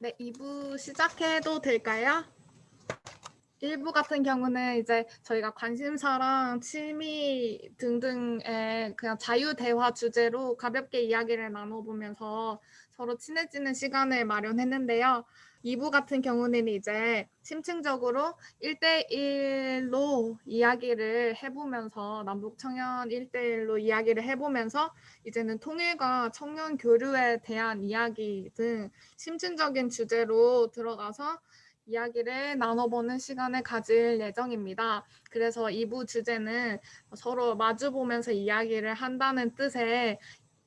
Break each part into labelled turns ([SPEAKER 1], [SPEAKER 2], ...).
[SPEAKER 1] 네, 2부 시작해도 될까요? 1부 같은 경우는 이제 저희가 관심사랑 취미 등등의 그냥 자유대화 주제로 가볍게 이야기를 나눠보면서 서로 친해지는 시간을 마련했는데요. 2부 같은 경우는 이제 심층적으로 1대1로 이야기를 해보면서 남북 청년 1대1로 이야기를 해보면서 이제는 통일과 청년 교류에 대한 이야기 등 심층적인 주제로 들어가서 이야기를 나눠보는 시간을 가질 예정입니다. 그래서 2부 주제는 서로 마주보면서 이야기를 한다는 뜻의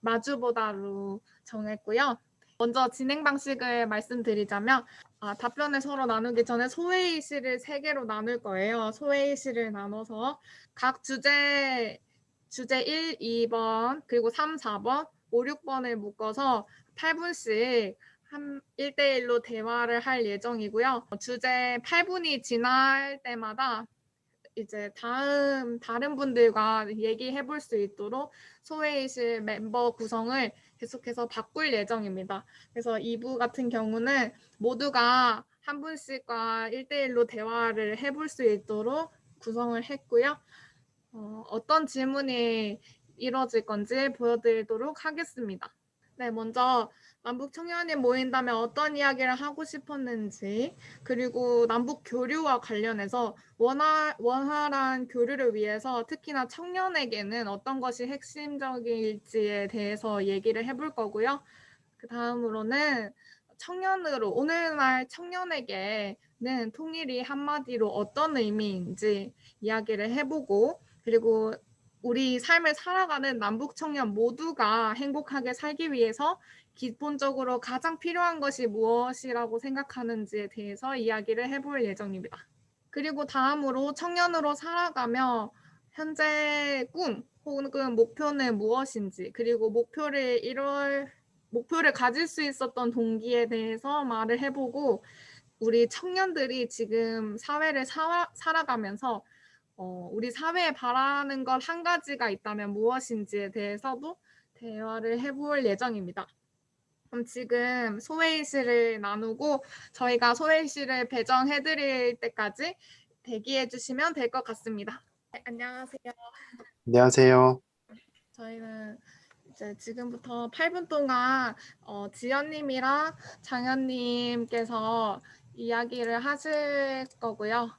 [SPEAKER 1] 마주보다로 정했고요. 먼저 진행 방식을 말씀드리자면 답변을 서로 나누기 전에 소회의시를 3개로 나눌 거예요. 소회의시를 나눠서 각 주제 1, 2번 그리고 3, 4번, 5, 6번을 묶어서 8분씩 1대1로 대화를 할 예정이고요. 주제 8분이 지날 때마다 이제 다른 분들과 얘기해 볼 수 있도록 소회의실 멤버 구성을 계속해서 바꿀 예정입니다. 그래서 2부 같은 경우는 모두가 한 분씩과 1대1로 대화를 해볼 수 있도록 구성을 했고요. 어떤 질문이 이루어질 건지 보여드리도록 하겠습니다. 네, 먼저 남북 청년이 모인다면 어떤 이야기를 하고 싶었는지, 그리고 남북 교류와 관련해서 원활한 교류를 위해서 특히나 청년에게는 어떤 것이 핵심적일지에 대해서 얘기를 해볼 거고요. 그 다음으로는 오늘날 청년에게는 통일이 한마디로 어떤 의미인지 이야기를 해보고, 그리고 우리 삶을 살아가는 남북 청년 모두가 행복하게 살기 위해서 기본적으로 가장 필요한 것이 무엇이라고 생각하는지에 대해서 이야기를 해볼 예정입니다. 그리고 다음으로 청년으로 살아가며 현재 꿈 혹은 목표는 무엇인지, 그리고 목표를 가질 수 있었던 동기에 대해서 말을 해보고, 우리 청년들이 지금 사회를 살아가면서 우리 사회에 바라는 것 한 가지가 있다면 무엇인지에 대해서도 대화를 해볼 예정입니다. 그럼 지금 소회의실을 나누고 저희가 소회의실을 배정해드릴 때까지 대기해 주시면 될 것 같습니다. 네, 안녕하세요.
[SPEAKER 2] 안녕하세요.
[SPEAKER 1] 저희는 이제 지금부터 8분 동안 지연님이랑 장현님께서 이야기를 하실 거고요.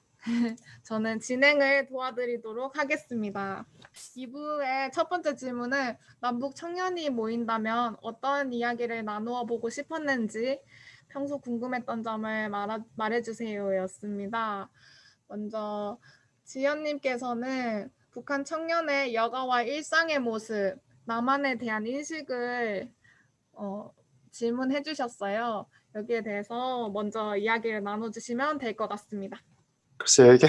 [SPEAKER 1] 저는 진행을 도와드리도록 하겠습니다. 2부의 첫 번째 질문은 남북 청년이 모인다면 어떤 이야기를 나누어 보고 싶었는지 평소 궁금했던 점을 말해주세요 였습니다. 먼저 지연님께서는 북한 청년의 여가와 일상의 모습, 남한에 대한 인식을 질문해 주셨어요. 여기에 대해서 먼저 이야기를 나눠주시면 될 것 같습니다.
[SPEAKER 2] 글쎄요, 이게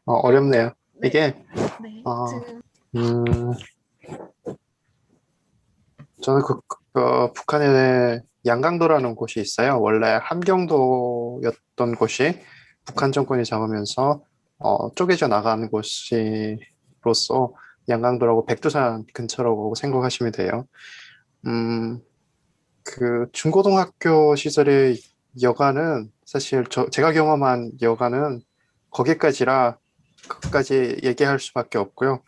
[SPEAKER 2] 어렵네요.
[SPEAKER 1] 네,
[SPEAKER 2] 이게
[SPEAKER 1] 네,
[SPEAKER 2] 어,
[SPEAKER 1] 지금
[SPEAKER 2] 음, 저는 북한에 양강도라는 곳이 있어요. 원래 함경도였던 곳이 북한 정권이 잡으면서 쪼개져 나간 곳이로서 양강도라고 백두산 근처라고 생각하시면 돼요. 음, 그 중고등학교 시절의 여가는 사실 제가 경험한 여가는 거기까지라 끝까지 얘기할 수밖에 없고요.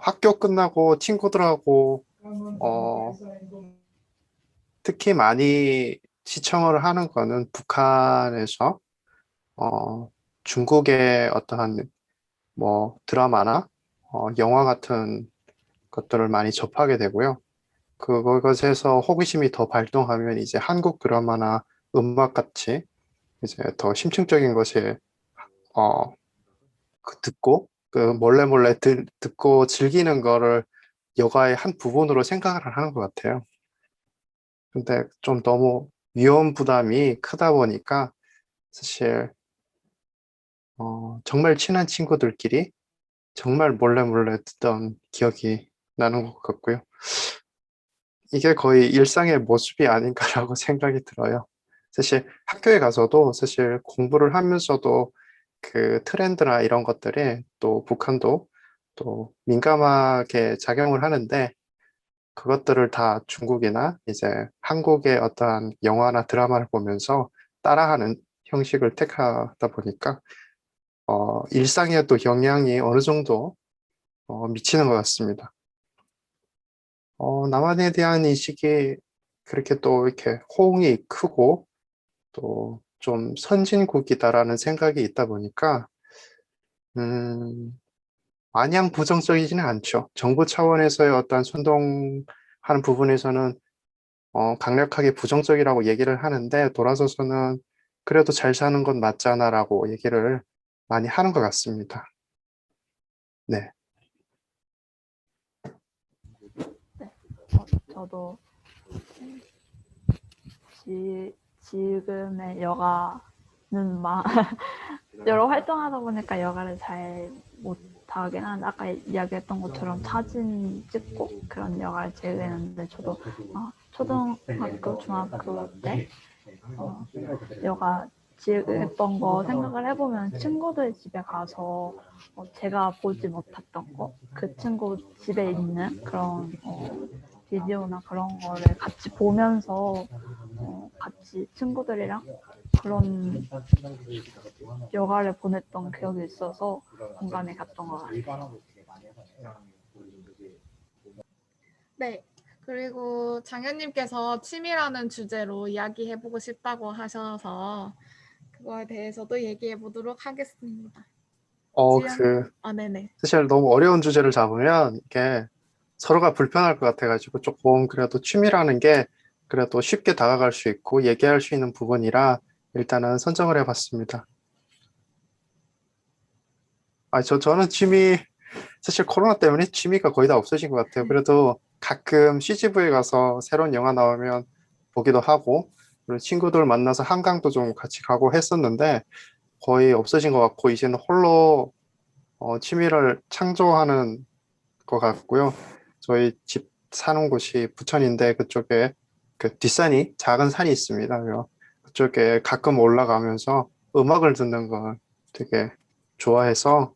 [SPEAKER 2] 학교 끝나고 친구들하고 어, 특히 많이 시청을 하는 거는 북한에서 중국의 어떠한 뭐 드라마나 영화 같은 것들을 많이 접하게 되고요. 그것에서 호기심이 더 발동하면 이제 한국 드라마나 음악 같이 이제 더 심층적인 것에 어, 듣고 몰래 몰래 듣고 즐기는 거를 여가의 한 부분으로 생각을 하는 것 같아요. 근데 좀 너무 위험 부담이 크다 보니까 사실 정말 친한 친구들끼리 정말 몰래 몰래 듣던 기억이 나는 것 같고요. 이게 거의 일상의 모습이 아닌가라고 생각이 들어요. 사실 학교에 가서도 사실 공부를 하면서도 그 트렌드나 이런 것들에 또 북한도 또 민감하게 작용을 하는데 그것들을 다 중국이나 이제 한국의 어떠한 영화나 드라마를 보면서 따라하는 형식을 택하다 보니까 일상에도 영향이 어느 정도 미치는 것 같습니다. 남한에 대한 인식이 그렇게 또 이렇게 호응이 크고 또 좀 선진국이다라는 생각이 있다 보니까 음, 마냥 부정적이지는 않죠. 정부 차원에서의 어떤 선동하는 부분에서는 강력하게 부정적이라고 얘기를 하는데 돌아서서는 그래도 잘 사는 건 맞잖아라고 얘기를 많이 하는 것 같습니다. 네.
[SPEAKER 3] 네, 저도 지금의 여가는 여러 활동하다 보니까 여가를 잘 못하긴 한데 아까 이야기했던 것처럼 사진 찍고 그런 여가를 즐기는데 저도 초등학교, 중학교 때 여가 즐겼던 거 생각을 해보면 친구들 집에 가서 제가 보지 못했던 거, 그 친구 집에 있는 그런 비디오나 그런 거를 같이 보면서 같이 친구들이랑 그런 여가를 보냈던 기억이 있어서 공감이 갔던 것 같아요.
[SPEAKER 1] 네. 그리고 장현님께서 취미라는 주제로 이야기해보고 싶다고 하셔서 그거에 대해서도 얘기해보도록 하겠습니다. 네네.
[SPEAKER 2] 사실 너무 어려운 주제를 잡으면 이게 서로가 불편할 것 같아가지고 조금 그래도 취미라는 게 그래도 쉽게 다가갈 수 있고 얘기할 수 있는 부분이라 일단은 선정을 해봤습니다. 저는 사실 코로나 때문에 취미가 거의 다 없어진 것 같아요. 그래도 가끔 CGV에 가서 새로운 영화 나오면 보기도 하고, 그리고 친구들 만나서 한강도 좀 같이 가고 했었는데, 거의 없어진 것 같고, 이제는 홀로 취미를 창조하는 것 같고요. 저희 집 사는 곳이 부천인데, 그쪽에 그 뒷산이, 작은 산이 있습니다. 그쪽에 가끔 올라가면서 음악을 듣는 걸 되게 좋아해서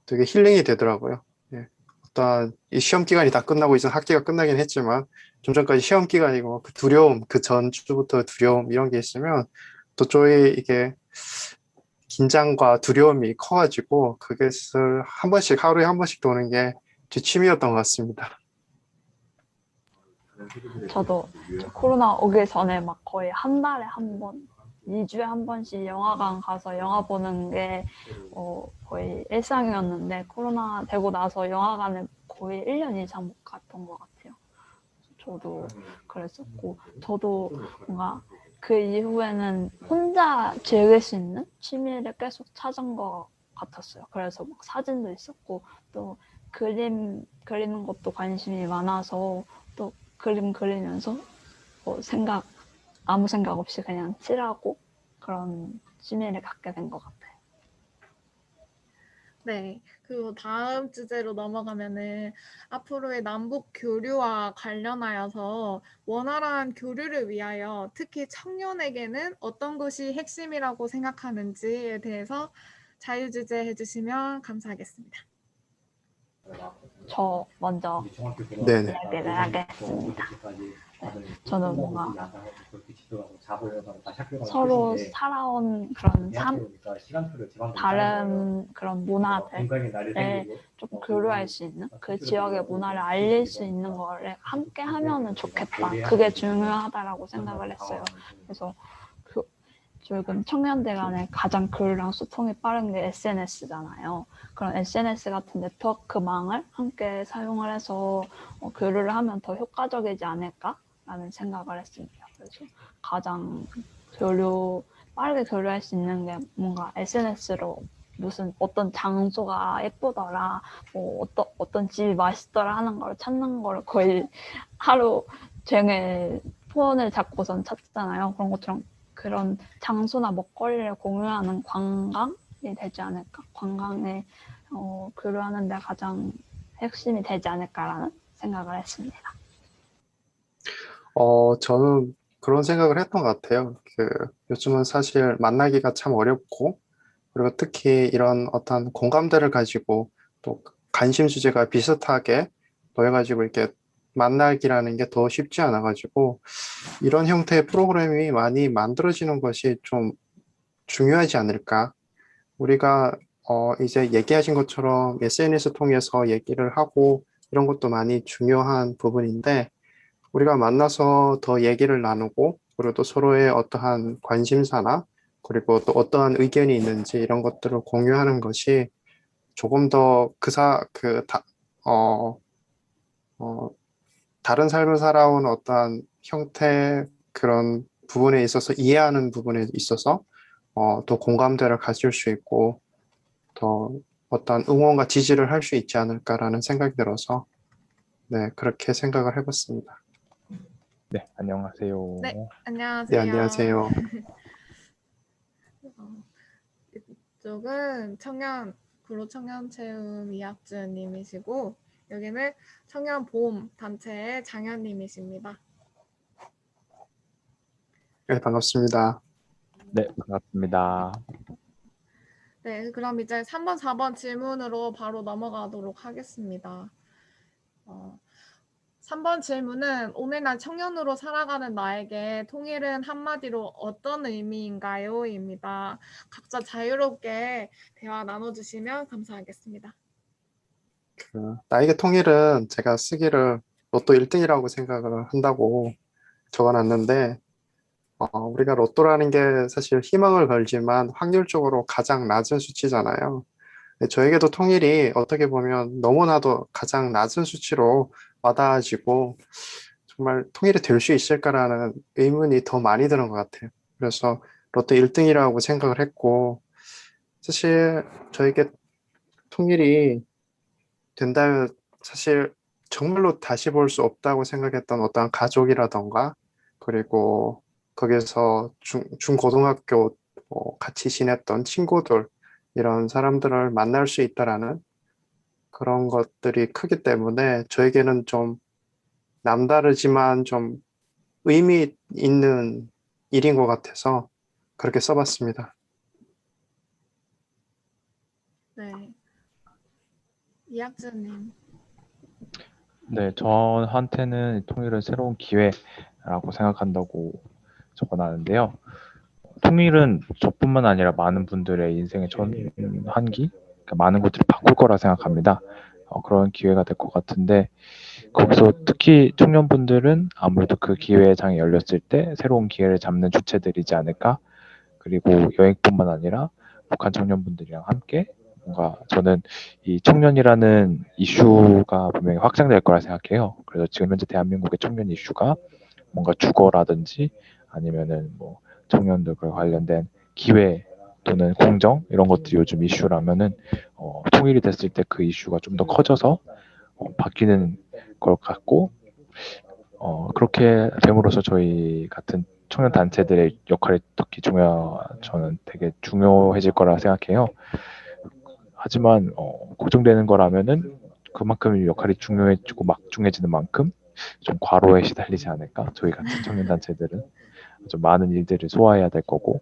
[SPEAKER 2] 되게 힐링이 되더라고요. 예. 어떤 이 시험 기간이 다 끝나고 이제 학기가 끝나긴 했지만 좀 전까지 시험 기간이고 그 두려움, 그 전주부터 두려움 이런 게 있으면 도저히 이게 긴장과 두려움이 커가지고 그것을 한 번씩 하루에 한 번씩 도는 게 제 취미였던 것 같습니다.
[SPEAKER 3] 저도 코로나 오기 전에 막 거의 한 달에 한 번, 2주에 한 번씩 영화관 가서 영화 보는 게 거의 일상이었는데 코로나 되고 나서 영화관에 거의 1년 이상 못 갔던 것 같아요. 저도 그랬었고 저도 뭔가 그 이후에는 혼자 즐길 수 있는 취미를 계속 찾은 것 같았어요. 그래서 막 사진도 있었고 또 그리는 것도 관심이 많아서 또 그림 그리면서 아무 생각 없이 그냥 칠하고 그런 취미를 갖게 된 것 같아요.
[SPEAKER 1] 네. 그리고 다음 주제로 넘어가면은 앞으로의 남북 교류와 관련하여서 원활한 교류를 위하여 특히 청년에게는 어떤 것이 핵심이라고 생각하는지에 대해서 자유주제 해주시면 감사하겠습니다.
[SPEAKER 3] 저 먼저
[SPEAKER 2] 네네.
[SPEAKER 3] 이야기를 하겠습니다. 네, 저는 뭔가 서로 살아온 그런 다른 그런 문화들을 좀 교류할 수 있는 그 지역의 문화를 알릴 수 있는 거를 함께 하면은 좋겠다. 그게 중요하다라고 생각을 했어요. 그래서 지금 청년들 간에 가장 교류랑 소통이 빠른 게 SNS잖아요. 그런 SNS 같은 네트워크망을 함께 사용을 해서 교류를 하면 더 효과적이지 않을까라는 생각을 했습니다. 그래서 가장 빠르게 교류할 수 있는 게 뭔가 SNS로 무슨 어떤 장소가 예쁘더라, 어떤 집이 맛있더라 하는 걸 찾는 걸 거의 하루 종일 폰을 잡고선 찾잖아요. 그런 것처럼 그런 장소나 먹거리를 공유하는 관광이 되지 않을까? 관광에 교류하는 데 가장 핵심이 되지 않을까라는 생각을 했습니다.
[SPEAKER 2] 저는 그런 생각을 했던 것 같아요. 요즘은 사실 만나기가 참 어렵고, 그리고 특히 이런 어떤 공감대를 가지고 또 관심 주제가 비슷하게 또 해가지고 이렇게 만나기라는 게 더 쉽지 않아가지고 이런 형태의 프로그램이 많이 만들어지는 것이 좀 중요하지 않을까. 우리가 이제 얘기하신 것처럼 SNS 통해서 얘기를 하고 이런 것도 많이 중요한 부분인데 우리가 만나서 더 얘기를 나누고 그리고 또 서로의 어떠한 관심사나 그리고 또 어떠한 의견이 있는지 이런 것들을 공유하는 것이 조금 더 어, 어, 다른 삶을 살아온 어떠한 형태 그런 부분에 있어서 이해하는 부분에 있어서 더 공감대를 가질 수 있고 더 어떤 응원과 지지를 할 수 있지 않을까라는 생각이 들어서 네, 그렇게 생각을 해봤습니다.
[SPEAKER 4] 네, 안녕하세요.
[SPEAKER 1] 네,
[SPEAKER 2] 네,
[SPEAKER 1] 안녕하세요.
[SPEAKER 2] 안녕하세요.
[SPEAKER 1] 이쪽은 구로청년체험 이학주님이시고 여기는 청년보험단체의 장현님이십니다.
[SPEAKER 2] 네, 반갑습니다.
[SPEAKER 4] 네, 반갑습니다.
[SPEAKER 1] 네, 그럼 이제 3번, 4번 질문으로 바로 넘어가도록 하겠습니다. 3번 질문은 오늘날 청년으로 살아가는 나에게 통일은 한마디로 어떤 의미인가요? 입니다. 각자 자유롭게 대화 나눠주시면 감사하겠습니다.
[SPEAKER 2] 나에게 통일은 제가 쓰기를 로또 1등이라고 생각을 한다고 적어놨는데 우리가 로또라는 게 사실 희망을 걸지만 확률적으로 가장 낮은 수치잖아요. 근데 저에게도 통일이 어떻게 보면 너무나도 가장 낮은 수치로 와닿아지고 정말 통일이 될 수 있을까라는 의문이 더 많이 드는 것 같아요. 그래서 로또 1등이라고 생각을 했고 사실 저에게 통일이 된다면 사실 정말로 다시 볼 수 없다고 생각했던 어떤 가족이라던가 그리고 거기서 중고등학교 같이 지냈던 친구들 이런 사람들을 만날 수 있다라는 그런 것들이 크기 때문에 저에게는 좀 남다르지만 좀 의미 있는 일인 것 같아서 그렇게 써봤습니다.
[SPEAKER 1] 네, 이학주님.
[SPEAKER 4] 네, 저한테는 통일은 새로운 기회라고 생각한다고 적어놨는데요. 통일은 저뿐만 아니라 많은 분들의 인생의 전환기, 그러니까 많은 것들을 바꿀 거라 생각합니다. 그런 기회가 될 것 같은데 거기서 특히 청년분들은 아무래도 그 기회의 장이 열렸을 때 새로운 기회를 잡는 주체들이지 않을까. 그리고 여행뿐만 아니라 북한 청년분들이랑 함께 뭔가 저는 이 청년이라는 이슈가 분명히 확장될 거라 생각해요. 그래서 지금 현재 대한민국의 청년 이슈가 뭔가 주거라든지 아니면은 뭐 청년들과 관련된 기회 또는 공정 이런 것들이 요즘 이슈라면은 통일이 됐을 때 그 이슈가 좀 더 커져서 바뀌는 걸 같고 그렇게 됨으로써 저희 같은 청년 단체들의 역할이 특히 저는 되게 중요해질 거라 생각해요. 하지만 걱정되는 거라면은 그만큼 역할이 중요해지고 막중해지는 만큼 좀 과로에 시달리지 않을까? 저희 같은 청년 단체들은 좀 많은 일들을 소화해야 될 거고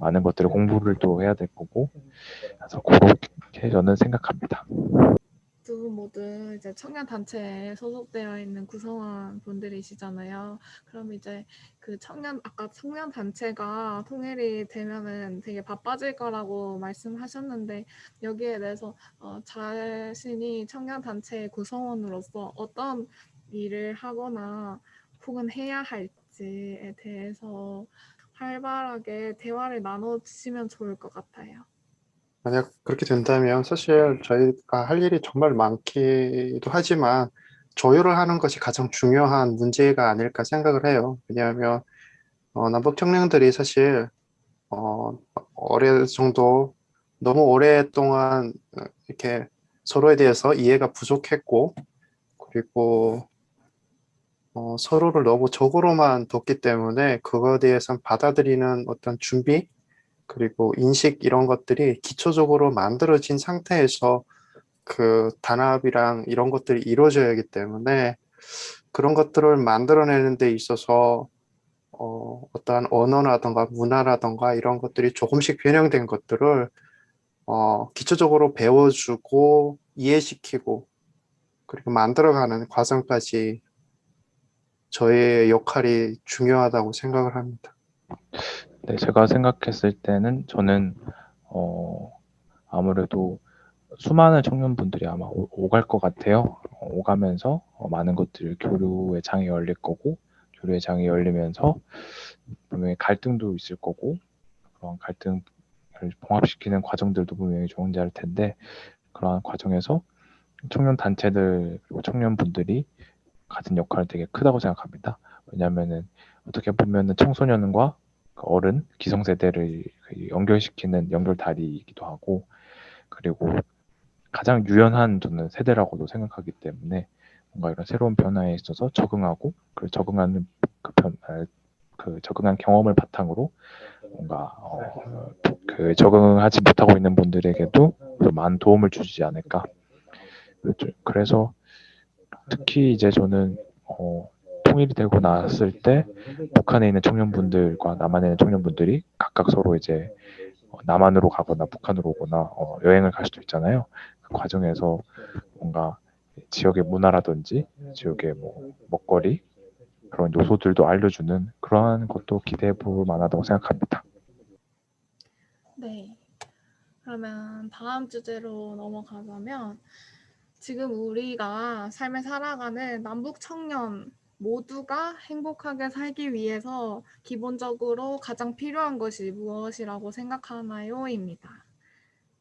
[SPEAKER 4] 많은 것들을 공부를 또 해야 될 거고 그래서 그렇게 저는 생각합니다.
[SPEAKER 1] 두 분 모두 이제 청년 단체에 소속되어 있는 구성원 분들이시잖아요. 그럼 이제 아까 청년 단체가 통일이 되면은 되게 바빠질 거라고 말씀하셨는데 여기에 대해서 자신이 청년 단체의 구성원으로서 어떤 일을 하거나 혹은 해야 할지에 대해서 활발하게 대화를 나눠주시면 좋을 것 같아요.
[SPEAKER 2] 만약 그렇게 된다면 사실 저희가 할 일이 정말 많기도 하지만 조율을 하는 것이 가장 중요한 문제가 아닐까 생각을 해요. 왜냐하면 남북 청년들이 사실 어느 정도 너무 오랫동안 이렇게 서로에 대해서 이해가 부족했고 그리고 서로를 너무 적으로만 뒀기 때문에 그거에 대해서 받아들이는 어떤 준비 그리고 인식 이런 것들이 기초적으로 만들어진 상태에서 그 단합이랑 이런 것들이 이루어져야 하기 때문에 그런 것들을 만들어내는 데 있어서 어떠한 언어라던가 문화라던가 이런 것들이 조금씩 변형된 것들을 기초적으로 배워주고 이해시키고 그리고 만들어가는 과정까지 저의 역할이 중요하다고 생각을 합니다.
[SPEAKER 4] 네, 제가 생각했을 때는 저는 아무래도 수많은 청년분들이 아마 오갈 것 같아요. 오가면서 많은 것들 교류의 장이 열릴 거고, 교류의 장이 열리면서 분명히 갈등도 있을 거고, 그런 갈등을 봉합시키는 과정들도 분명히 존재할 텐데, 그러한 과정에서 청년 단체들 그리고 청년분들이 같은 역할이 되게 크다고 생각합니다. 왜냐하면은 어떻게 보면은 청소년과 그 어른, 기성세대를 연결시키는 연결다리이기도 하고, 그리고 가장 유연한 저는 세대라고도 생각하기 때문에 뭔가 이런 새로운 변화에 있어서 적응하고 그 적응하는 그 적응한 경험을 바탕으로 뭔가 그 적응하지 못하고 있는 분들에게도 좀 많은 도움을 주지 않을까. 그래서 특히 이제 저는 통일이 되고 났을 때 북한에 있는 청년분들과 남한에 있는 청년분들이 각각 서로 이제 남한으로 가거나 북한으로 오거나 여행을 갈 수도 있잖아요. 그 과정에서 뭔가 지역의 문화라든지 지역의 뭐 먹거리 그런 요소들도 알려주는 그러한 것도 기대해 볼 만하다고 생각합니다.
[SPEAKER 1] 네. 그러면 다음 주제로 넘어가자면 지금 우리가 삶을 살아가는 남북 청년 모두가 행복하게 살기 위해서 기본적으로 가장 필요한 것이 무엇이라고 생각하나요?입니다.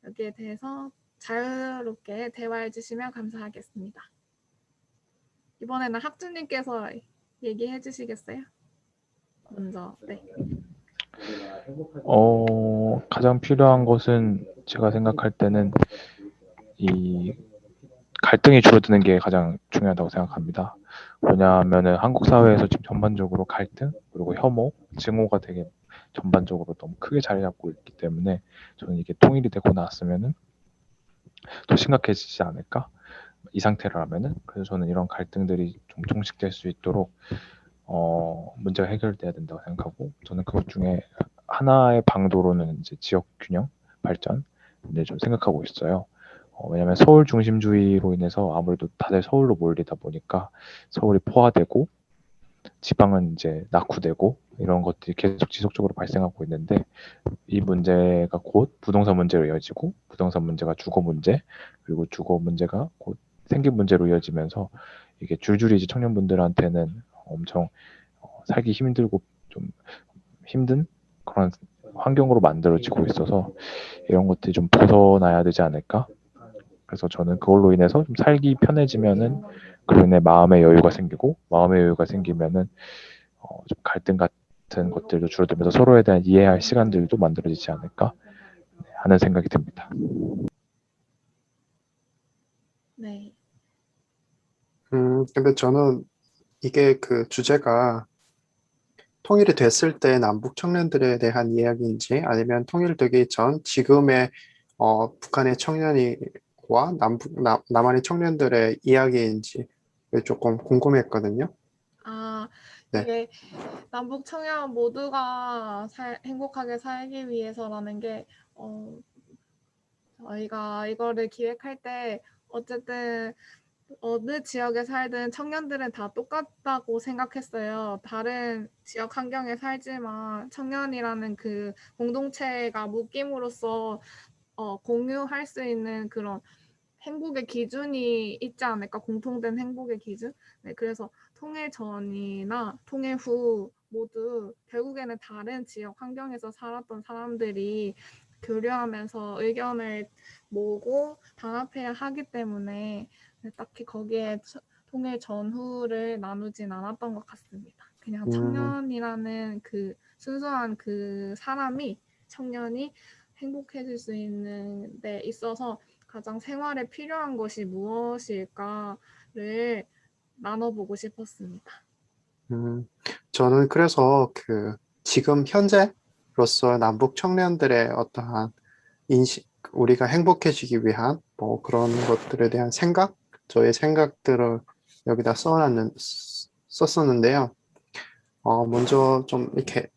[SPEAKER 1] 여기에 대해서 자유롭게 대화해 주시면 감사하겠습니다. 이번에는 학주님께서 얘기해 주시겠어요? 먼저. 네.
[SPEAKER 4] 가장 필요한 것은 제가 생각할 때는 이 갈등이 줄어드는 게 가장 중요하다고 생각합니다. 왜냐하면은 한국 사회에서 지금 전반적으로 갈등 그리고 혐오, 증오가 되게 전반적으로 너무 크게 자리 잡고 있기 때문에 저는 이게 통일이 되고 나왔으면은 더 심각해지지 않을까? 이 상태라면은 그래서 저는 이런 갈등들이 좀 종식될 수 있도록 문제가 해결돼야 된다고 생각하고 저는 그것 중에 하나의 방도로는 이제 지역 균형 발전 좀 생각하고 있어요. 왜냐하면 서울 중심주의로 인해서 아무래도 다들 서울로 몰리다 보니까 서울이 포화되고 지방은 이제 낙후되고 이런 것들이 계속 지속적으로 발생하고 있는데 이 문제가 곧 부동산 문제로 이어지고 부동산 문제가 주거 문제 그리고 주거 문제가 곧 생계 문제로 이어지면서 이게 줄줄이 이제 청년분들한테는 엄청 살기 힘들고 좀 힘든 그런 환경으로 만들어지고 있어서 이런 것들이 좀 벗어나야 되지 않을까? 그래서 저는 그걸로 인해서 좀 살기 편해지면은 그로 인해 마음의 여유가 생기고 마음의 여유가 생기면은 좀 갈등 같은 것들도 줄어들면서 서로에 대한 이해할 시간들도 만들어지지 않을까 하는 생각이 듭니다.
[SPEAKER 1] 네.
[SPEAKER 2] 근데 저는 이게 그 주제가 통일이 됐을 때 남북 청년들에 대한 이야기인지 아니면 통일되기 전 지금의 북한의 청년이와 남한의 청년들의 이야기인지 조금 궁금했거든요.
[SPEAKER 1] 아,
[SPEAKER 2] 네.
[SPEAKER 1] 이게 남북 청년 모두가 행복하게 살기 위해서라는 게 저희가 이거를 기획할 때 어쨌든 어느 지역에 살든 청년들은 다 똑같다고 생각했어요. 다른 지역 환경에 살지만 청년이라는 그 공동체가 묶임으로써 공유할 수 있는 그런 행복의 기준이 있지 않을까? 공통된 행복의 기준? 네, 그래서 통일 전이나 통일 후 모두 결국에는 다른 지역 환경에서 살았던 사람들이 교류하면서 의견을 모으고 단합해야 하기 때문에 딱히 거기에 통일 전후를 나누진 않았던 것 같습니다. 그냥 청년이라는 그 순수한 그 사람이 청년이 행복해질 수 있는 데 있어서 가장 생활에 필요한 것이 무엇일까를 나눠보고 싶었습니다.
[SPEAKER 2] 저는 그래서 그 지금 현재로서 남북 청년들의 어떠한 인식, 우리가 행복해지기 위한 뭐 그런 것들에 대한 생각, 저의 생각들을 여기다 썼었는데요. 먼저 좀 이렇게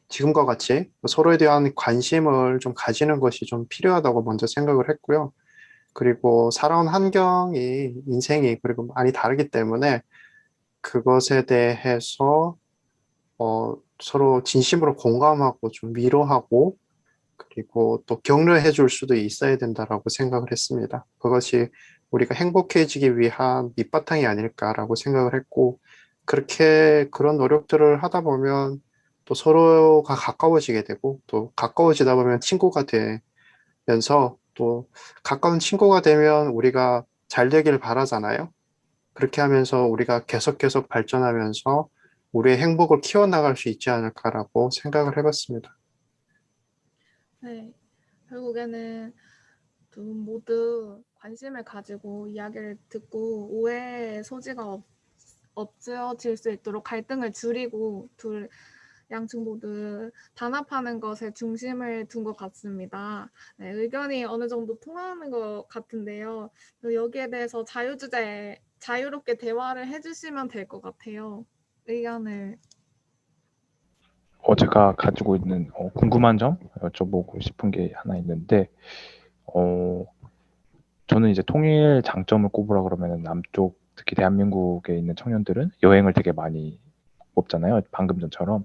[SPEAKER 2] 지금과 같이 서로에 대한 관심을 좀 가지는 것이 좀 필요하다고 먼저 생각을 했고요. 그리고 살아온 환경이, 인생이 그리고 많이 다르기 때문에 그것에 대해서 서로 진심으로 공감하고 좀 위로하고 그리고 또 격려해 줄 수도 있어야 된다라고 생각을 했습니다. 그것이 우리가 행복해지기 위한 밑바탕이 아닐까라고 생각을 했고 그렇게 그런 노력들을 하다 보면 또 서로가 가까워지게 되고 또 가까워지다 보면 친구가 되면서 또 가까운 친구가 되면 우리가 잘 되길 바라잖아요. 그렇게 하면서 우리가 계속 발전하면서 우리의 행복을 키워나갈 수 있지 않을까라고 생각을 해봤습니다.
[SPEAKER 1] 네, 결국에는 두 분 모두 관심을 가지고 이야기를 듣고 오해의 소지가 없어질 수 있도록 갈등을 줄이고 양측 모두 단합하는 것에 중심을 둔 것 같습니다. 네, 의견이 어느 정도 통하는 것 같은데요. 여기에 대해서 자유롭게 대화를 해주시면 될 것 같아요. 의견을.
[SPEAKER 4] 제가 가지고 있는 궁금한 점 여쭤보고 싶은 게 하나 있는데 저는 이제 통일 장점을 꼽으라 그러면은 남쪽 특히 대한민국에 있는 청년들은 여행을 되게 많이 뽑잖아요. 방금 전처럼.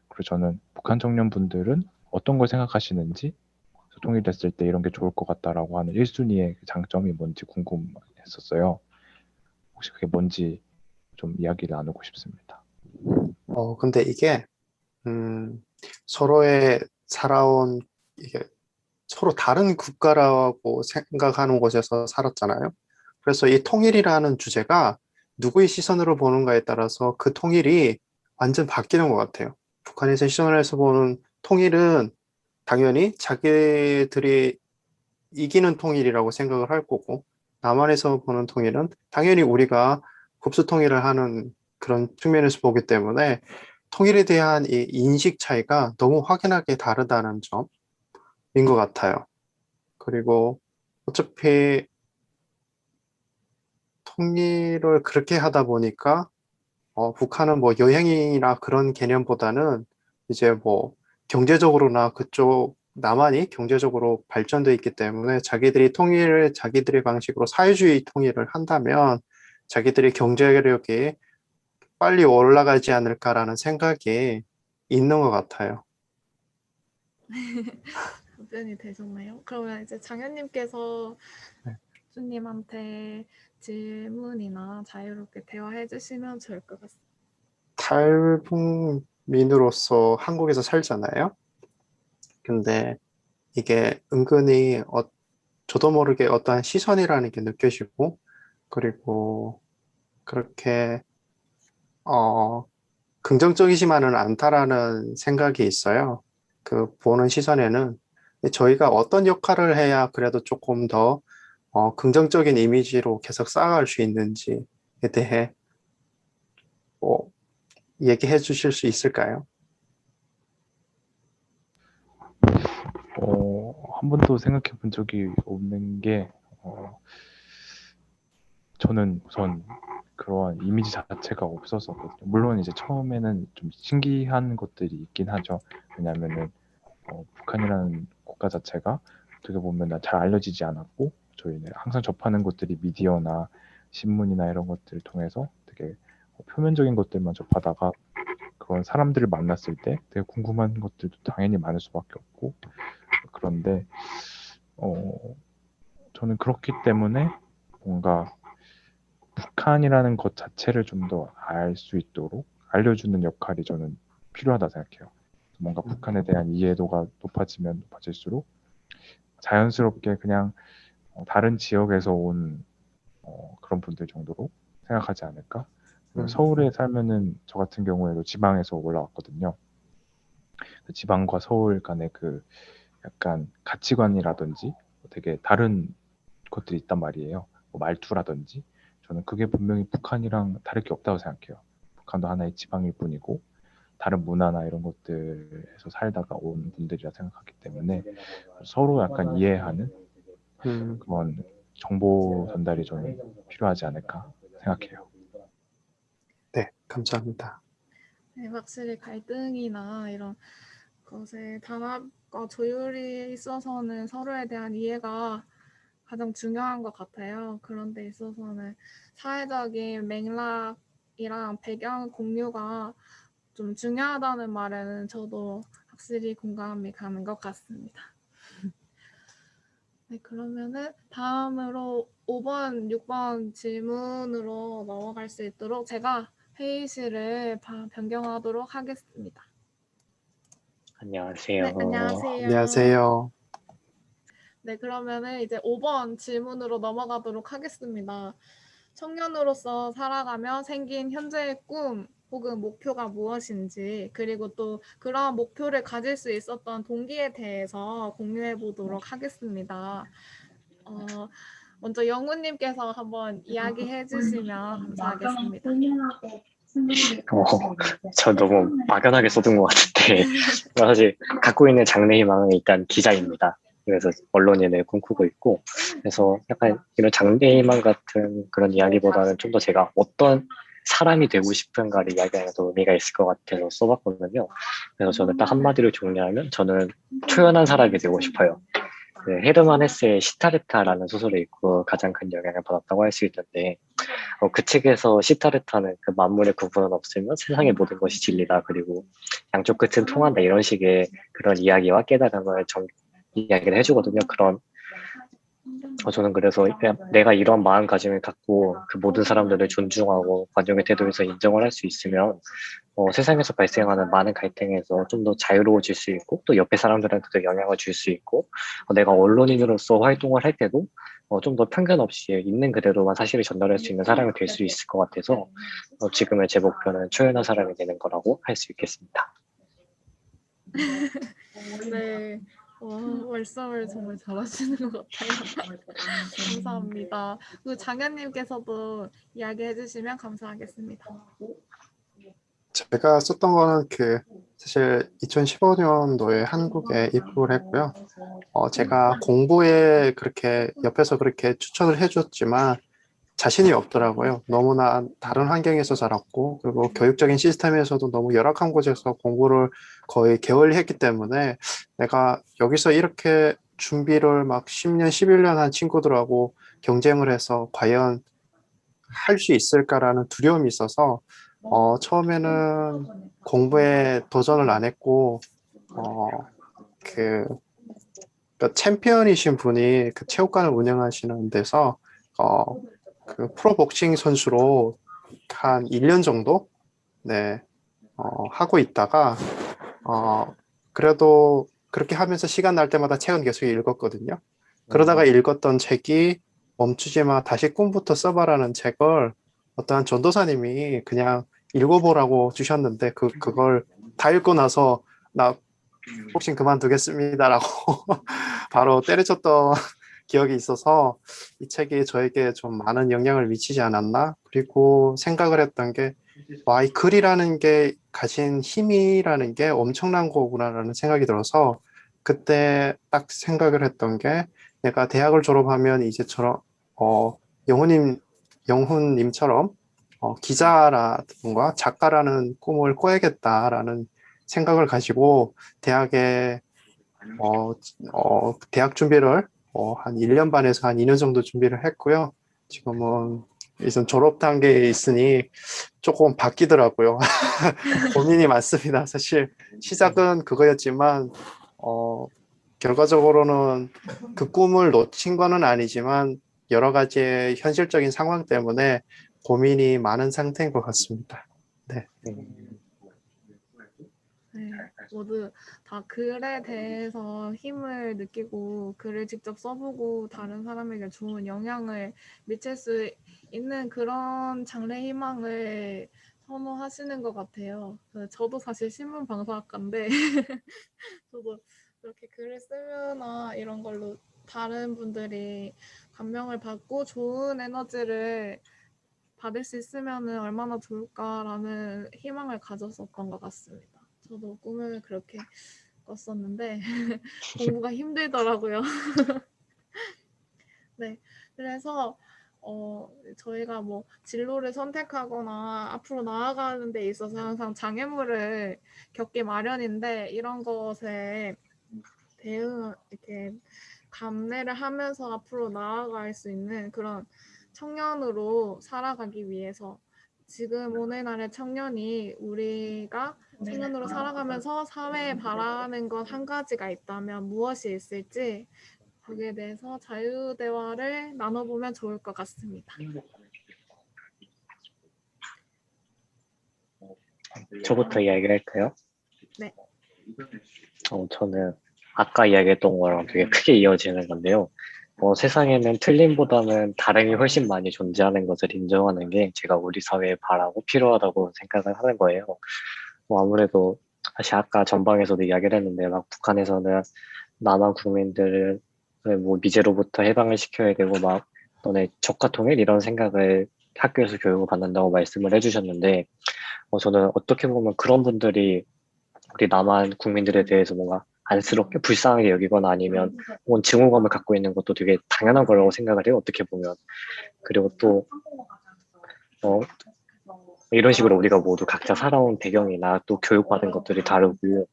[SPEAKER 4] 그리고 저는 북한 청년분들은 어떤 걸 생각하시는지 통일됐을 때 이런 게 좋을 것 같다라고 하는 1순위의 장점이 뭔지 궁금했었어요. 혹시 그게 뭔지 좀 이야기를 나누고 싶습니다.
[SPEAKER 2] 근데 이게 서로의 살아온 이게 서로 다른 국가라고 생각하는 곳에서 살았잖아요. 그래서 이 통일이라는 주제가 누구의 시선으로 보는가에 따라서 그 통일이 완전 바뀌는 것 같아요. 북한에서 시선을 해서 보는 통일은 당연히 자기들이 이기는 통일이라고 생각을 할 거고, 남한에서 보는 통일은 당연히 우리가 흡수 통일을 하는 그런 측면에서 보기 때문에 통일에 대한 이 인식 차이가 너무 확연하게 다르다는 점인 것 같아요. 그리고 어차피 통일을 그렇게 하다 보니까 북한은 뭐 여행이나 그런 개념보다는 이제 뭐 경제적으로나 그쪽 남한이 경제적으로 발전돼 있기 때문에 자기들이 통일을 자기들의 방식으로 사회주의 통일을 한다면 자기들의 경제력이 빨리 올라가지 않을까라는 생각이 있는 것 같아요.
[SPEAKER 1] 답변이 되셨나요? 그러면 이제 장현님께서
[SPEAKER 2] 네.
[SPEAKER 1] 주님한테 질문이나 자유롭게 대화해 주시면 좋을 것 같습니다.
[SPEAKER 2] 탈북민으로서 한국에서 살잖아요. 근데 이게 은근히 저도 모르게 어떠한 시선이라는 게 느껴지고 그리고 그렇게 긍정적이지만은 않다라는 생각이 있어요. 그 보는 시선에는 저희가 어떤 역할을 해야 그래도 조금 더 긍정적인 이미지로 계속 쌓아갈 수 있는지에 대해 뭐 얘기해 주실 수 있을까요?
[SPEAKER 4] 한 번도 생각해 본 적이 없는 게 저는 우선 그런 이미지 자체가 없었었거든요. 물론 이제 처음에는 좀 신기한 것들이 있긴 하죠. 왜냐하면은 북한이라는 국가 자체가 어떻게 보면 잘 알려지지 않았고 저희는 항상 접하는 것들이 미디어나 신문이나 이런 것들을 통해서 되게 표면적인 것들만 접하다가 그런 사람들을 만났을 때 되게 궁금한 것들도 당연히 많을 수밖에 없고 그런데 저는 그렇기 때문에 뭔가 북한이라는 것 자체를 좀 더 알 수 있도록 알려주는 역할이 저는 필요하다 생각해요. 뭔가 북한에 대한 이해도가 높아지면 높아질수록 자연스럽게 그냥 다른 지역에서 온 그런 분들 정도로 생각하지 않을까? 서울에 살면은 저 같은 경우에도 지방에서 올라왔거든요. 그 지방과 서울 간의 그 약간 가치관이라든지 되게 다른 것들이 있단 말이에요. 뭐 말투라든지 저는 그게 분명히 북한이랑 다를 게 없다고 생각해요. 북한도 하나의 지방일 뿐이고 다른 문화나 이런 것들에서 살다가 온 분들이라 생각하기 때문에 서로 약간 이해하는 그런 정보 전달이 저는 필요하지 않을까 생각해요.
[SPEAKER 2] 네, 감사합니다.
[SPEAKER 1] 네, 확실히 갈등이나 이런 것의 단합과 조율이 있어서는 서로에 대한 이해가 가장 중요한 것 같아요. 그런 데 있어서는 사회적인 맥락 배경이랑 배경 공유가 좀 중요하다는 말에는 저도 확실히 공감이 가는 것 같습니다. 네, 그러면은 다음으로 5번, 6번 질문으로 넘어갈 수 있도록 제가 회의실을 변경하도록 하겠습니다.
[SPEAKER 5] 안녕하세요.
[SPEAKER 1] 네, 안녕하세요.
[SPEAKER 2] 안녕하세요.
[SPEAKER 1] 네, 그러면은 이제 5번 질문으로 넘어가도록 하겠습니다. 청년으로서 살아가며 생긴 현재의 꿈 혹은 목표가 무엇인지, 그리고 또 그러한 목표를 가질 수 있었던 동기에 대해서 공유해 보도록 하겠습니다. 먼저 영훈님께서 한번 이야기해 주시면 감사하겠습니다.
[SPEAKER 5] 저 너무 막연하게 써둔 것 같은데 사실 갖고 있는 장래 희망은 일단 기자입니다. 그래서 언론인을 꿈꾸고 있고, 그래서 약간 이런 장래 희망 같은 그런 이야기보다는 좀 더 제가 어떤 사람이 되고 싶은가를 이야기하는 더 의미가 있을 것 같아서 써봤거든요. 그래서 저는 딱 한마디로 정리하면 저는 초연한 사람이 되고 싶어요. 그 헤르만 헤세의 시타르타라는 소설을 읽고 가장 큰 영향을 받았다고 할 수 있는데, 그 책에서 시타르타는 그 만물의 구분은 없으면 세상의 모든 것이 진리다. 그리고 양쪽 끝은 통한다. 이런 식의 그런 이야기와 깨달음을 이야기를 해주거든요. 저는 그래서 그냥 내가 이런 마음가짐을 갖고 그 모든 사람들을 존중하고 관용의 태도에서 인정을 할 수 있으면 세상에서 발생하는 많은 갈등에서 좀 더 자유로워질 수 있고, 또 옆에 사람들한테도 영향을 줄 수 있고, 내가 언론인으로서 활동을 할 때도 좀 더 편견 없이 있는 그대로만 사실을 전달할 수 있는 사람이 될 수 있을 것 같아서 지금의 제 목표는 초연한 사람이 되는 거라고 할 수 있겠습니다.
[SPEAKER 1] 네, 말씀을 정말 잘하시는 것 같아요. 감사합니다. 그 장현님께서도 이야기해 주시면 감사하겠습니다.
[SPEAKER 2] 제가 썼던 거는 사실 2015년도에 한국에 입국을 했고요. 제가 공부에 그렇게 옆에서 그렇게 추천을 해줬지만 자신이 없더라고요. 너무나 다른 환경에서 자랐고, 그리고 교육적인 시스템에서도 너무 열악한 곳에서 공부를 거의 게을리 했기 때문에 내가 여기서 이렇게 준비를 막 10년, 11년 한 친구들하고 경쟁을 해서 과연 할 수 있을까라는 두려움이 있어서 처음에는 공부에 도전을 안 했고, 그 챔피언이신 분이 그 체육관을 운영하시는 데서 그 프로복싱 선수로 한 1년 정도 네, 하고 있다가 그래도 그렇게 하면서 시간 날 때마다 책은 계속 읽었거든요. 그러다가 읽었던 책이 멈추지 마, 다시 꿈부터 써봐라는 책을 어떠한 전도사님이 그냥 읽어보라고 주셨는데 그걸 다 읽고 나서 나 복싱 그만두겠습니다라고 바로 때려쳤던 기억이 있어서 이 책이 저에게 좀 많은 영향을 미치지 않았나? 그리고 생각을 했던 게, 와, 이 글이라는 게 가진 힘이라는 게 엄청난 거구나라는 생각이 들어서 그때 딱 생각을 했던 게, 내가 대학을 졸업하면 이제처럼 영훈님처럼 기자라든가 작가라는 꿈을 꿔야겠다라는 생각을 가지고 대학에 대학 준비를 한 1년 반에서 한 2년 정도 준비를 했고요. 지금은 이제 졸업 단계에 있으니 조금 바뀌더라고요. 고민이 많습니다. 사실 시작은 그거였지만 결과적으로는 그 꿈을 놓친 거는 아니지만 여러 가지의 현실적인 상황 때문에 고민이 많은 상태인 것 같습니다. 네.
[SPEAKER 1] 네, 모두 다 글에 대해서 힘을 느끼고 글을 직접 써보고 다른 사람에게 좋은 영향을 미칠 수 있는 그런 장래 희망을 선호하시는 것 같아요. 저도 사실 신문방송학과인데 저도 그렇게 글을 쓰거나 이런 걸로 다른 분들이 감명을 받고 좋은 에너지를 받을 수 있으면 얼마나 좋을까라는 희망을 가졌었던 것 같습니다. 저도 꿈을 그렇게 꿨었는데 공부가 힘들더라고요. 네, 그래서 저희가 뭐 진로를 선택하거나 앞으로 나아가는 데 있어서 항상 장애물을 겪기 마련인데 이런 것에 이렇게 감내를 하면서 앞으로 나아갈 수 있는 그런 청년으로 살아가기 위해서 지금 오늘날의 청년이 우리가 청년으로 살아가면서 사회에 바라는 것 한 가지가 있다면 무엇이 있을지 거기에 대해서 자유대화를 나눠보면 좋을 것 같습니다.
[SPEAKER 5] 저부터 이야기할까요?
[SPEAKER 1] 네.
[SPEAKER 5] 저는 아까 이야기했던 거랑 되게 크게 이어지는 건데요. 세상에는 틀림보다는 다름이 훨씬 많이 존재하는 것을 인정하는 게 제가 우리 사회에 바라고 필요하다고 생각을 하는 거예요. 아무래도 사실 아까 전방에서도 이야기를 했는데 막 북한에서는 남한 국민들을 뭐 미제로부터 해방을 시켜야 되고 막 너네 적화 통일 이런 생각을 학교에서 교육을 받는다고 말씀을 해주셨는데 저는 어떻게 보면 그런 분들이 우리 남한 국민들에 대해서 뭔가 안쓰럽게 불쌍하게 여기거나 아니면 뭔 증오감을 갖고 있는 것도 되게 당연한 거라고 생각을 해요. 어떻게 보면. 그리고 또 이런 식으로 우리가 모두 각자 살아온 배경이나 또 교육받은 것들이 다르고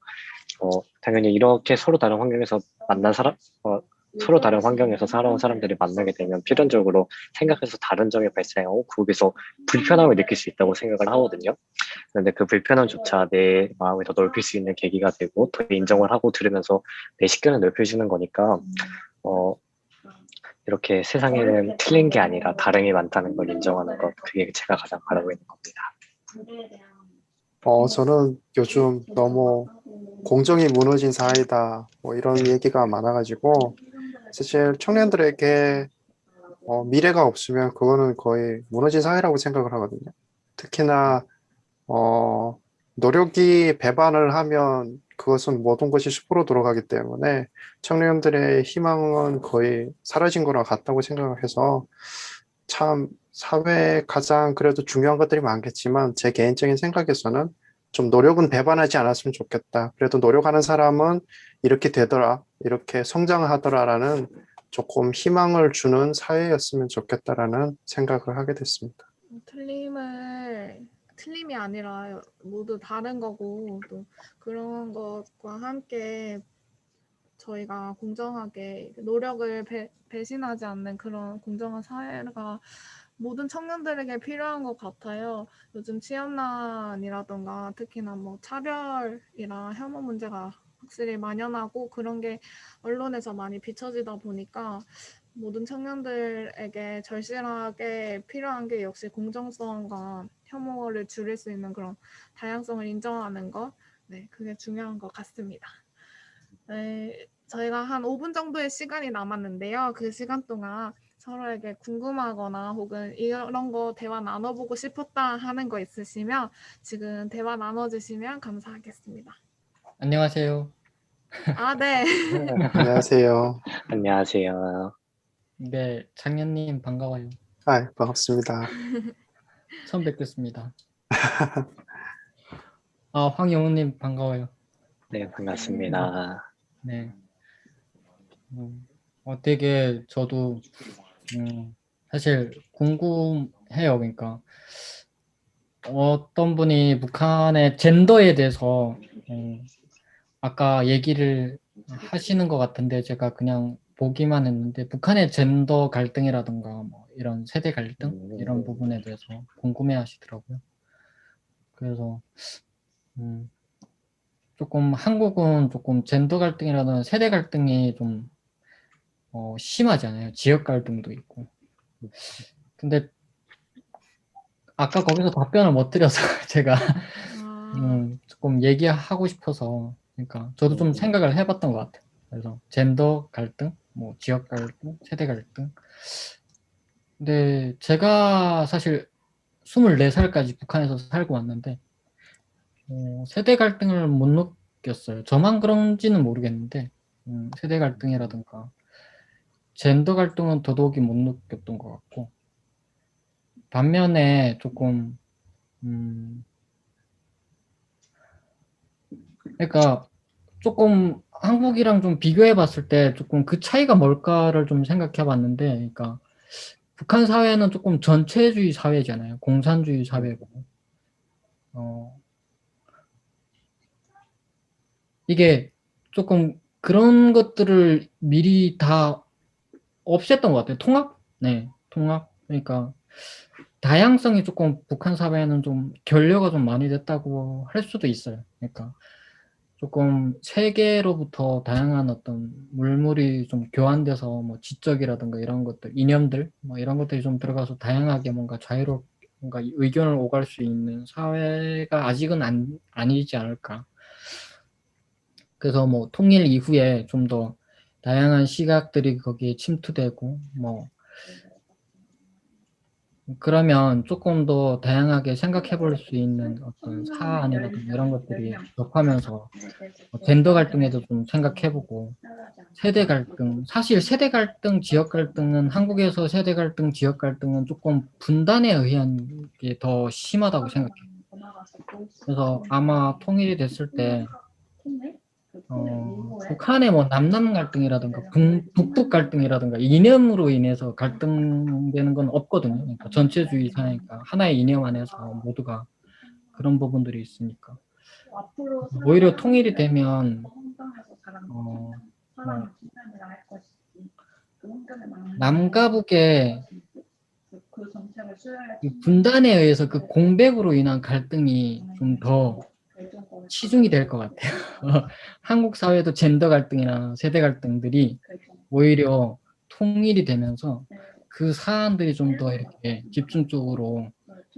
[SPEAKER 5] 당연히 이렇게 서로 다른 환경에서 만난 사람 서로 다른 환경에서 살아온 사람들이 만나게 되면 필연적으로 생각해서 다른 점이 발생하고 거기서 불편함을 느낄 수 있다고 생각을 하거든요. 그런데 그 불편함조차 내 마음을 더 넓힐 수 있는 계기가 되고 더 인정을 하고 들으면서 내 식견을 넓혀주는 거니까 이렇게 세상에는 틀린 게 아니라 다름이 많다는 걸 인정하는 것, 그게 제가 가장 바라고 있는 겁니다.
[SPEAKER 2] 저는 요즘 너무 공정이 무너진 사회다, 뭐 이런 얘기가 많아가지고, 사실 청년들에게 미래가 없으면 그거는 거의 무너진 사회라고 생각을 하거든요. 특히나, 노력이 배반을 하면 그것은 모든 것이 숲으로 돌아가기 때문에 청년들의 희망은 거의 사라진 거랑 같다고 생각을 해서 참 사회에 가장 그래도 중요한 것들이 많겠지만 제 개인적인 생각에서는 좀 노력은 배반하지 않았으면 좋겠다. 그래도 노력하는 사람은 이렇게 되더라, 이렇게 성장하더라라는 조금 희망을 주는 사회였으면 좋겠다라는 생각을 하게 됐습니다.
[SPEAKER 1] 틀림이 아니라 모두 다른 거고 또 그런 것과 함께 저희가 공정하게 노력을 배신하지 않는 그런 공정한 사회가 모든 청년들에게 필요한 것 같아요. 요즘 취업난이라던가 특히나 뭐 차별이나 혐오 문제가 확실히 만연하고 그런 게 언론에서 많이 비춰지다 보니까 모든 청년들에게 절실하게 필요한 게 역시 공정성과 혐오를 줄일 수 있는 그런 다양성을 인정하는 것, 네, 그게 중요한 것 같습니다. 네, 저희가 한 5분 정도의 시간이 남았는데요. 그 시간 동안 서로에게 궁금하거나 혹은 이런 거 대화 나눠보고 싶었다 하는 거 있으시면 지금 대화 나눠주시면 감사하겠습니다.
[SPEAKER 6] 안녕하세요.
[SPEAKER 1] 아, 네.
[SPEAKER 2] 안녕하세요.
[SPEAKER 5] 안녕하세요.
[SPEAKER 6] 네, 창현님 반가워요.
[SPEAKER 2] 반갑습니다.
[SPEAKER 6] 처음 뵙겠습니다. 황영훈님 반가워요.
[SPEAKER 5] 네, 반갑습니다.
[SPEAKER 6] 네. 되게 저도 사실 궁금해요. 그러니까 어떤 분이 북한의 젠더에 대해서 아까 얘기를 하시는 것 같은데 제가 그냥 보기만 했는데 북한의 젠더 갈등이라든가 뭐 이런 세대 갈등 이런 부분에 대해서 궁금해 하시더라고요. 그래서 조금 한국은 조금 젠더 갈등이라든 세대 갈등이 좀 심하잖아요. 지역 갈등도 있고. 근데 아까 거기서 답변을 못 드려서 제가 조금 얘기하고 싶어서 그러니까 저도 좀 생각을 해봤던 것 같아요. 그래서 젠더 갈등, 뭐 지역 갈등, 세대 갈등. 근데 제가 사실 24살까지 북한에서 살고 왔는데 세대 갈등을 못 느꼈어요. 저만 그런지는 모르겠는데 세대 갈등이라든가 젠더 갈등은 더더욱이 못 느꼈던 것 같고 반면에 조금 그러니까 조금 한국이랑 좀 비교해 봤을 때 조금 그 차이가 뭘까를 좀 생각해 봤는데 그러니까 북한 사회는 조금 전체주의 사회잖아요. 공산주의 사회고 이게 조금 그런 것들을 미리 다 없앴던 것 같아요. 통합? 네, 통합. 그러니까 다양성이 조금 북한 사회에는 좀 결여가 좀 많이 됐다고 할 수도 있어요. 그러니까 조금 세계로부터 다양한 어떤 물물이 좀 교환돼서 뭐 지적이라든가 이런 것들, 이념들 뭐 이런 것들이 좀 들어가서 다양하게 뭔가 자유롭게 뭔가 의견을 오갈 수 있는 사회가 아직은 아니지 않을까. 그래서 뭐 통일 이후에 좀 더 다양한 시각들이 거기에 침투되고 뭐 그러면 조금 더 다양하게 생각해 볼 수 있는 어떤 사안이라든가 이런 것들이 접하면서 젠더 갈등에도 좀 생각해 보고 세대 갈등, 사실 세대 갈등, 지역 갈등은 한국에서 세대 갈등, 지역 갈등은 조금 분단에 의한 게 더 심하다고 생각해요. 그래서 아마 통일이 됐을 때 북한의 뭐 남남 갈등이라든가 북북 갈등이라든가 이념으로 인해서 갈등되는 건 없거든요. 그러니까 전체주의 사회니까 하나의 이념 안에서 모두가 그런 부분들이 있으니까 오히려 통일이 되면 뭐 남과 북의 이 분단에 의해서 그 공백으로 인한 갈등이 좀 더 치중이 될 것 같아요. 한국 사회도 젠더 갈등이나 세대 갈등들이 오히려 통일이 되면서 그 사안들이 좀 더 이렇게 집중적으로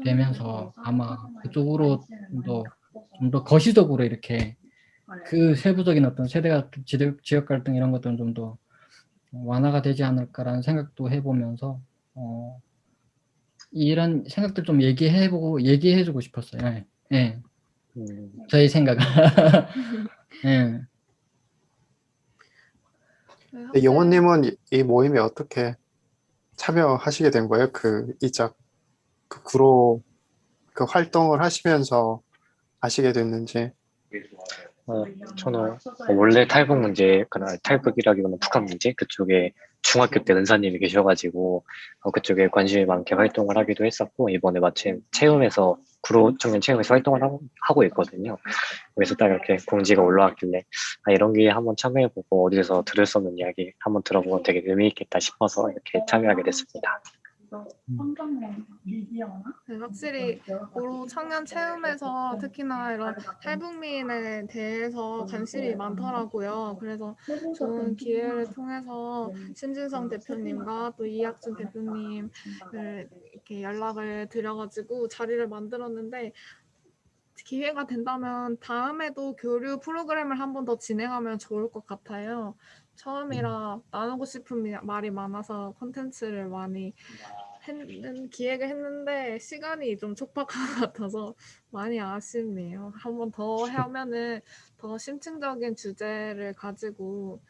[SPEAKER 6] 되면서 아마 그쪽으로 좀 더 거시적으로 이렇게 그 세부적인 어떤 세대 갈등, 지역 갈등 이런 것들은 좀 더 완화가 되지 않을까라는 생각도 해보면서 이런 생각들 좀 얘기해주고 싶었어요. 예. 예. 저희 생각은. 예.
[SPEAKER 2] 영호님은 이 모임에 어떻게 참여하시게 된 거예요? 그 구로 그 활동을 하시면서 아시게 됐는지.
[SPEAKER 5] 저는 원래 탈북 문제, 그런 탈북이라기보다는 북한 문제 그쪽에 중학교 때 은사님이 계셔가지고 그쪽에 관심이 많게 활동을 하기도 했었고 이번에 마침 체험에서 구로 청년 체험에서 활동을 하고 있거든요. 그래서 딱 이렇게 공지가 올라왔길래 이런 게 한번 참여해보고 어디서 들을 수 없는 이야기 한번 들어보면 되게 의미 있겠다 싶어서 이렇게 참여하게 됐습니다.
[SPEAKER 1] 네, 확실히 고로 청년 체험에서 특히나 이런 탈북민에 대해서 관심이 많더라고요. 그래서 좋은 기회를 통해서 신진성 대표님과 또 이학준 대표님을 이렇게 연락을 드려가지고 자리를 만들었는데 기회가 된다면 다음에도 교류 프로그램을 한 번 더 진행하면 좋을 것 같아요. 처음이라 나누고 싶은 말이 많아서 콘텐츠를 많이 기획을 했는데 시간이 좀 촉박한 것 같아서 많이 아쉽네요. 한 번 더 하면은 더 심층적인 주제를 가지고